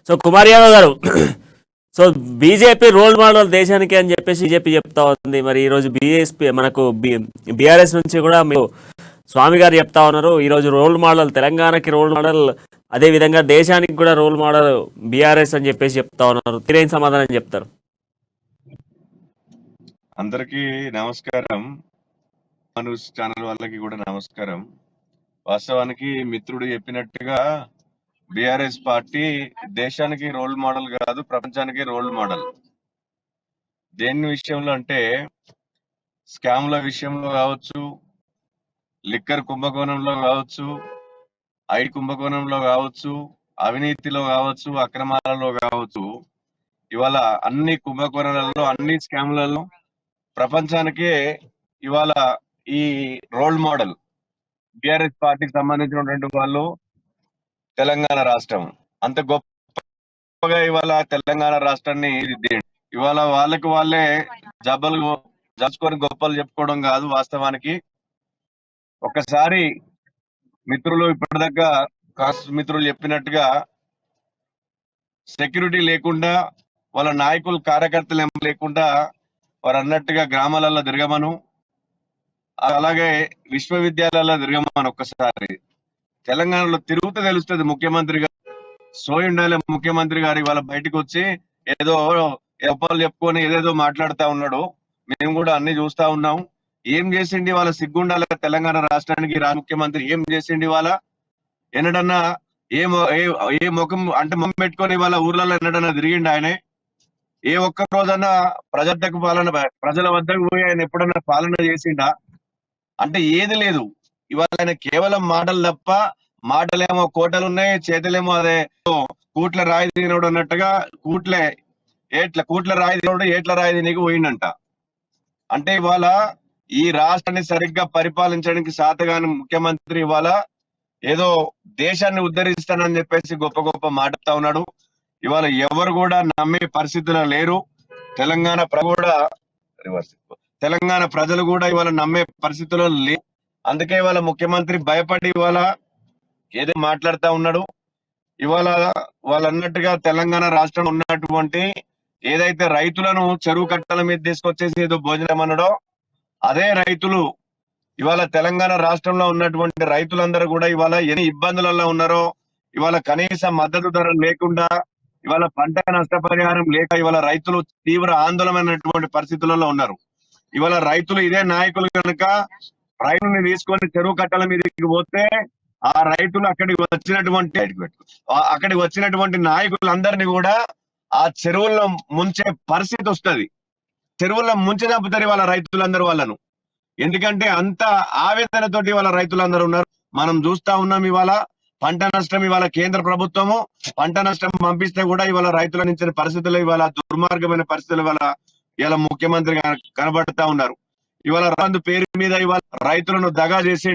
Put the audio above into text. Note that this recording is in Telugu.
సో కుమార్ యాదవ్ గారు, సో బీజేపీ రోల్ మోడల్ దేశానికి అని చెప్పేసి బీజేపీ చెప్తా ఉంది. మరి ఈరోజు బీఎస్పీ మనకు బీఆర్ఎస్ నుంచి కూడా మీరు స్వామి గారు చెప్తా ఉన్నారు, ఈరోజు రోల్ మోడల్ తెలంగాణకి రోల్ మోడల్, అదే విధంగా దేశానికి కూడా రోల్ మోడల్ బీఆర్ఎస్ అని చెప్పేసి చెప్తా ఉన్నారు. తీరైన సమాధానం చెప్తారు. అందరికీ నమస్కారం. న్యూస్ ఛానల్ వాళ్ళకి కూడా నమస్కారం. వాస్తవానికి మిత్రుడు చెప్పినట్టుగా బీఆర్ఎస్ పార్టీ దేశానికి రోల్ మోడల్ కాదు, ప్రపంచానికి రోల్ మోడల్. దేని విషయంలో అంటే స్కామ్ల విషయంలో కావచ్చు, లిక్కర్ కుంభకోణంలో కావచ్చు, ఐ కుంభకోణంలో కావచ్చు, అవినీతిలో కావచ్చు, అక్రమాలలో కావచ్చు, ఇవాళ అన్ని కుంభకోణాలలో అన్ని స్కామ్లలో ప్రపంచానికే ఇవాళ ఈ రోల్ మోడల్ బీఆర్ఎస్ పార్టీకి సంబంధించినటువంటి వాళ్ళు తెలంగాణ రాష్ట్రం. అంత గొప్పగా ఇవాళ తెలంగాణ రాష్ట్రాన్ని ఇవాళ వాళ్ళకి వాళ్ళే జబ్బలు జరుచుకొని గొప్పలు చెప్పుకోవడం కాదు. వాస్తవానికి ఒక్కసారి మిత్రులు ఇప్పటిదాకా కాస్ట్ మిత్రులు చెప్పినట్టుగా సెక్యూరిటీ లేకుండా, వాళ్ళ నాయకులు కార్యకర్తలు ఏం లేకుండా వారు అన్నట్టుగా గ్రామాలలో తిరగమను, అలాగే విశ్వవిద్యాలయాల్లో తిరగమను. ఒక్కసారి తెలంగాణలో తిరుగుతూ తెలుస్తుంది ముఖ్యమంత్రి గారు సోయుండాలి. ముఖ్యమంత్రి గారు ఇవాళ బయటకు వచ్చి ఏదో గొప్పలు చెప్పుకొని ఏదేదో మాట్లాడుతా ఉన్నాడు. మేము కూడా అన్ని చూస్తా ఉన్నాం. ఏం చేసిండి వాళ్ళ సిగ్గుండాలి తెలంగాణ రాష్ట్రానికి ముఖ్యమంత్రి ఏం చేసిండి వాళ్ళ ఎన్నడన్నా ఏ ముఖం అంటే మొహం పెట్టుకొని వాళ్ళ ఊర్లలో ఎన్నడన్నా తిరిగిండి ఆయనే? ఏ ఒక్క రోజన్నా ప్రజల వద్దకు పోయి ఆయన ఎప్పుడన్నా పాలన చేసిండా? అంటే ఏది లేదు. ఇవాళ ఆయన కేవలం మాటలు తప్ప, మాటలేమో కోటలు ఉన్నాయి, చేతులేమో అదే కూట్ల రాయి తినోడు అన్నట్టుగా కూట్ల రాయి తినోడు ఏట్ల రాయి తినకి పోయిండంట. అంటే ఇవాళ ఈ రాష్ట్రాన్ని సరిగ్గా పరిపాలించడానికి సాతగాని ముఖ్యమంత్రి ఇవాళ ఏదో దేశాన్ని ఉద్ధరిస్తానని చెప్పేసి గొప్ప గొప్ప మాట్లాడుతా ఉన్నాడు. ఇవాళ ఎవరు కూడా నమ్మే పరిస్థితుల్లో లేరు. తెలంగాణ ప్రజలు కూడా ఇవాళ నమ్మే పరిస్థితుల్లో లేరు. అందుకే ఇవాళ ముఖ్యమంత్రి భయపడి ఇవాళ ఏదో మాట్లాడుతా ఉన్నాడు. ఇవాళ వాళ్ళు అన్నట్టుగా తెలంగాణ రాష్ట్రం ఉన్నటువంటి ఏదైతే రైతులను చెరువు కట్టల మీద తీసుకొచ్చేసి ఏదో భోజనం అన్నాడో, అదే రైతులు ఇవాళ తెలంగాణ రాష్ట్రంలో ఉన్నటువంటి రైతులందరూ కూడా ఇవాళ ఎన్ని ఇబ్బందులలో ఉన్నారో, ఇవాళ కనీస మద్దతు ధర లేకుండా, ఇవాళ పంట నష్టపరిహారం లేక ఇవాళ రైతులు తీవ్ర ఆందోళనమైనటువంటి పరిస్థితులలో ఉన్నారు. ఇవాళ రైతులు ఇదే నాయకులు కనుక రైతుల్ని తీసుకొని చెరువు కట్టల మీదకి పోతే ఆ రైతులు అక్కడికి వచ్చినటువంటి నాయకులందరినీ కూడా ఆ చెరువుల్లో ముంచే పరిస్థితి వస్తుంది. చెరువుల్లో ముంచి చంపుతారు వాళ్ళ రైతులందరూ వాళ్ళను. ఎందుకంటే అంత ఆవేదనతోటి వాళ్ళ రైతులందరూ ఉన్నారు. మనం చూస్తా ఉన్నాం. ఇవాళ పంట నష్టం, ఇవాళ కేంద్ర ప్రభుత్వము పంట నష్టం పంపిస్తే కూడా ఇవాళ రైతుల నుంచి పరిస్థితులు, ఇవాళ దుర్మార్గమైన పరిస్థితులు ఇవాళ ముఖ్యమంత్రి కనబడతా ఉన్నారు. ఇవాళ రైతు పేరు మీద ఇవాళ రైతులను దగా చేసి